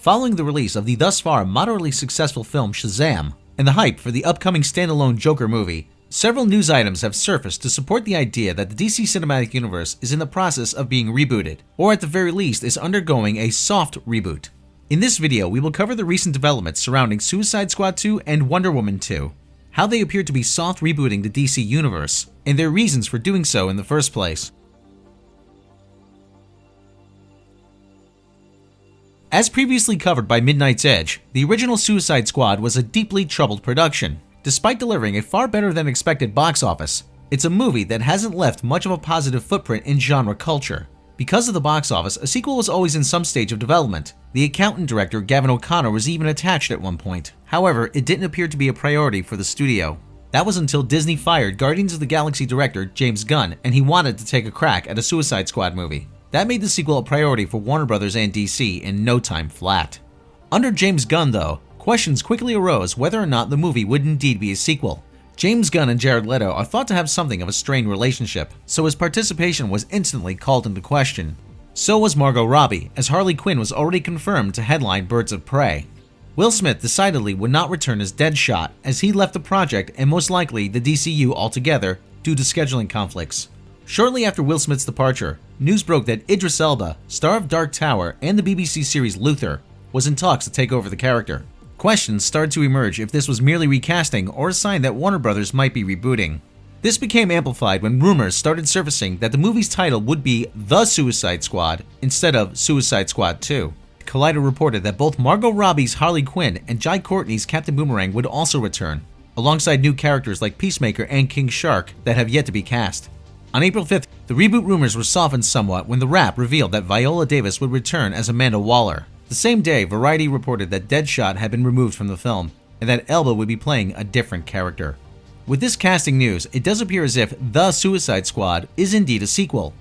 Following the release of the thus far moderately successful film Shazam and the hype for the upcoming standalone Joker movie, several news items have surfaced to support the idea that the DC Cinematic Universe is in the process of being rebooted, or at the very least is undergoing a soft reboot. In this video, we will cover the recent developments surrounding Suicide Squad 2 and Wonder Woman 2, how they appear to be soft rebooting the DC Universe, and their reasons for doing so in the first place. As previously covered by Midnight's Edge, the original Suicide Squad was a deeply troubled production. Despite delivering a far better than expected box office, it's a movie that hasn't left much of a positive footprint in genre culture. Because of the box office, a sequel was always in some stage of development. The accountant director Gavin O'Connor was even attached at one point. However, it didn't appear to be a priority for the studio. That was until Disney fired Guardians of the Galaxy director James Gunn, and he wanted to take a crack at a Suicide Squad movie. That made the sequel a priority for Warner Bros. And DC in no time flat. Under James Gunn, though, questions quickly arose whether or not the movie would indeed be a sequel. James Gunn and Jared Leto are thought to have something of a strained relationship, so his participation was instantly called into question. So was Margot Robbie, as Harley Quinn was already confirmed to headline Birds of Prey. Will Smith decidedly would not return as Deadshot, as he left the project and most likely the DCU altogether due to scheduling conflicts. Shortly after Will Smith's departure, news broke that Idris Elba, star of Dark Tower and the BBC series Luther, was in talks to take over the character. Questions started to emerge if this was merely recasting or a sign that Warner Bros. Might be rebooting. This became amplified when rumors started surfacing that the movie's title would be The Suicide Squad instead of Suicide Squad 2. Collider reported that both Margot Robbie's Harley Quinn and Jai Courtney's Captain Boomerang would also return, alongside new characters like Peacemaker and King Shark that have yet to be cast. On April 5th, the reboot rumors were softened somewhat when The Wrap revealed that Viola Davis would return as Amanda Waller. The same day, Variety reported that Deadshot had been removed from the film, and that Elba would be playing a different character. With this casting news, it does appear as if The Suicide Squad is indeed a sequel.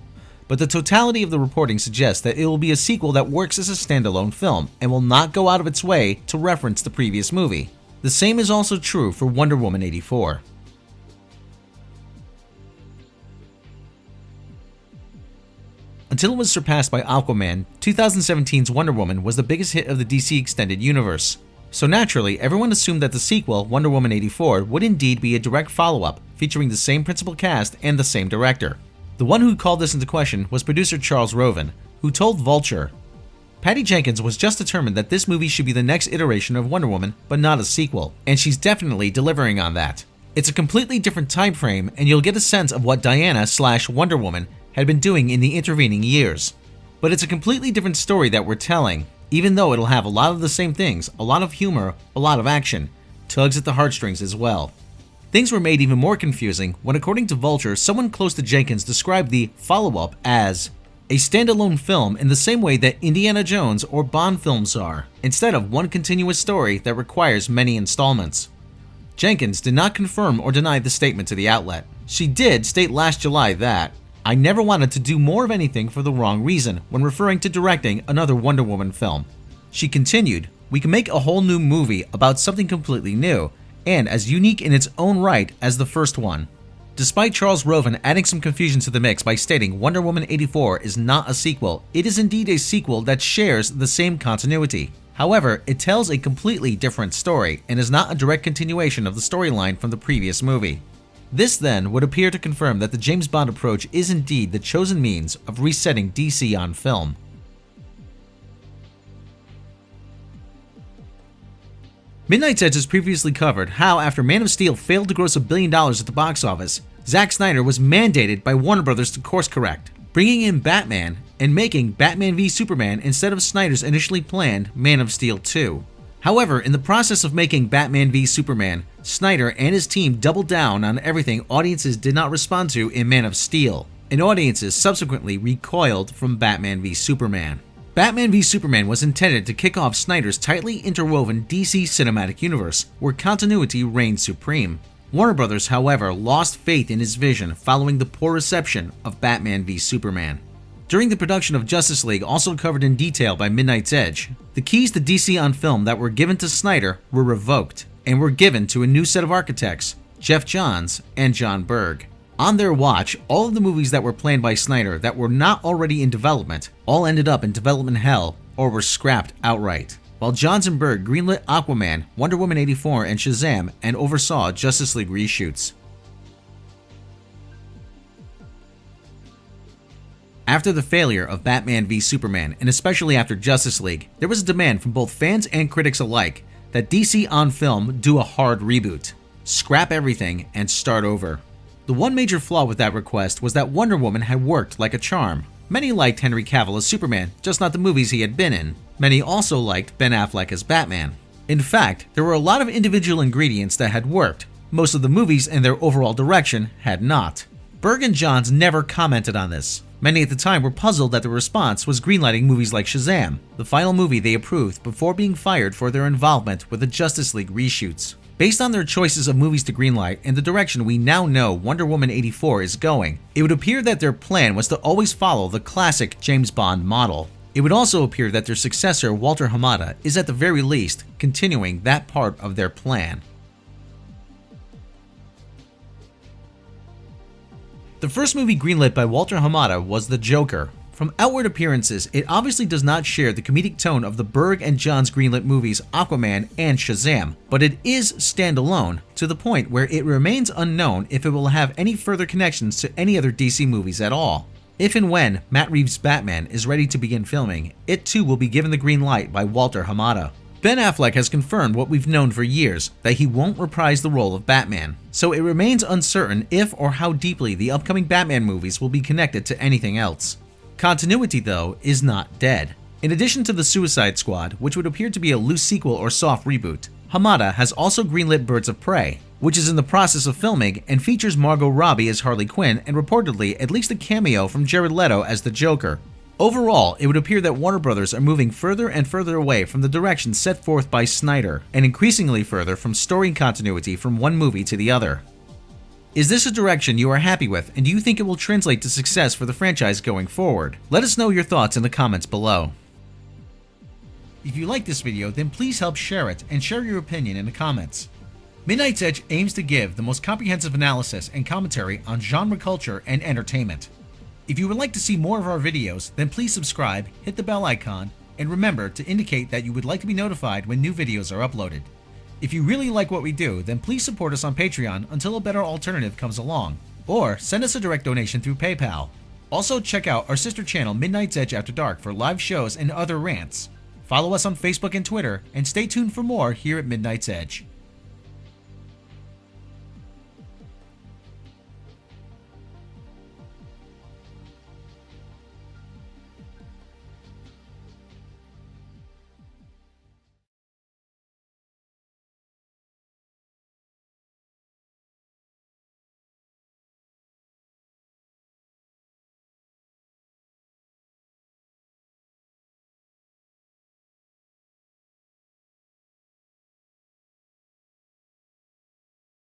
But the totality of the reporting suggests that it will be a sequel that works as a standalone film, and will not go out of its way to reference the previous movie. The same is also true for Wonder Woman 84. Until it was surpassed by Aquaman, 2017's Wonder Woman was the biggest hit of the DC Extended Universe. So naturally, everyone assumed that the sequel, Wonder Woman 84, would indeed be a direct follow-up, featuring the same principal cast and the same director. The one who called this into question was producer Charles Roven, who told Vulture, "Patty Jenkins was just determined that this movie should be the next iteration of Wonder Woman, but not a sequel, and she's definitely delivering on that. It's a completely different time frame, and you'll get a sense of what Diana/Wonder Woman had been doing in the intervening years. But it's a completely different story that we're telling, even though it'll have a lot of the same things, a lot of humor, a lot of action, tugs at the heartstrings as well." Things were made even more confusing when, according to Vulture, someone close to Jenkins described the follow-up as a standalone film in the same way that Indiana Jones or Bond films are, instead of one continuous story that requires many installments. Jenkins did not confirm or deny the statement to the outlet. She did state last July that, "I never wanted to do more of anything for the wrong reason," when referring to directing another Wonder Woman film. She continued, "We can make a whole new movie about something completely new, and as unique in its own right as the first one." Despite Charles Roven adding some confusion to the mix by stating Wonder Woman 84 is not a sequel, it is indeed a sequel that shares the same continuity. However, it tells a completely different story, and is not a direct continuation of the storyline from the previous movie. This then would appear to confirm that the James Bond approach is indeed the chosen means of resetting DC on film. Midnight's Edge has previously covered how, after Man of Steel failed to gross $1 billion at the box office, Zack Snyder was mandated by Warner Bros. To course correct, bringing in Batman and making Batman v Superman instead of Snyder's initially planned Man of Steel 2. However, in the process of making Batman v Superman, Snyder and his team doubled down on everything audiences did not respond to in Man of Steel, and audiences subsequently recoiled from Batman v Superman. Batman v Superman was intended to kick off Snyder's tightly interwoven DC Cinematic Universe, where continuity reigned supreme. Warner Bros., however, lost faith in his vision following the poor reception of Batman v Superman. During the production of Justice League, also covered in detail by Midnight's Edge, the keys to DC on film that were given to Snyder were revoked, and were given to a new set of architects, Jeff Johns and John Berg. On their watch, all of the movies that were planned by Snyder that were not already in development all ended up in development hell or were scrapped outright. while Johns and Berg greenlit Aquaman, Wonder Woman 84, and Shazam, and oversaw Justice League reshoots. After the failure of Batman v Superman, and especially after Justice League, there was a demand from both fans and critics alike that DC on film do a hard reboot, scrap everything, and start over. The one major flaw with that request was that Wonder Woman had worked like a charm. Many liked Henry Cavill as Superman, just not the movies he had been in. Many also liked Ben Affleck as Batman. In fact, there were a lot of individual ingredients that had worked. Most of the movies and their overall direction had not. Berg and Johns never commented on this. Many at the time were puzzled that the response was greenlighting movies like Shazam, the final movie they approved before being fired for their involvement with the Justice League reshoots. Based on their choices of movies to greenlight and the direction we now know Wonder Woman 84 is going, it would appear that their plan was to always follow the classic James Bond model. It would also appear that their successor, Walter Hamada, is at the very least continuing that part of their plan. The first movie greenlit by Walter Hamada was The Joker. From outward appearances, it obviously does not share the comedic tone of the Berg and Johns greenlit movies Aquaman and Shazam, but it is standalone to the point where it remains unknown if it will have any further connections to any other DC movies at all. If and when Matt Reeves' Batman is ready to begin filming, it too will be given the green light by Walter Hamada. Ben Affleck has confirmed what we've known for years, that he won't reprise the role of Batman, so it remains uncertain if or how deeply the upcoming Batman movies will be connected to anything else. Continuity, though, is not dead. In addition to the Suicide Squad, which would appear to be a loose sequel or soft reboot, Hamada has also greenlit Birds of Prey, which is in the process of filming and features Margot Robbie as Harley Quinn and reportedly at least a cameo from Jared Leto as the Joker. Overall, it would appear that Warner Brothers are moving further and further away from the direction set forth by Snyder, and increasingly further from story continuity from one movie to the other. Is this a direction you are happy with, and do you think it will translate to success for the franchise going forward? Let us know your thoughts in the comments below. If you like this video, then please help share it and share your opinion in the comments. Midnight's Edge aims to give the most comprehensive analysis and commentary on genre culture and entertainment. If you would like to see more of our videos, then please subscribe, hit the bell icon, and remember to indicate that you would like to be notified when new videos are uploaded. If you really like what we do, then please support us on Patreon until a better alternative comes along, or send us a direct donation through PayPal. Also check out our sister channel Midnight's Edge After Dark for live shows and other rants. Follow us on Facebook and Twitter, and stay tuned for more here at Midnight's Edge.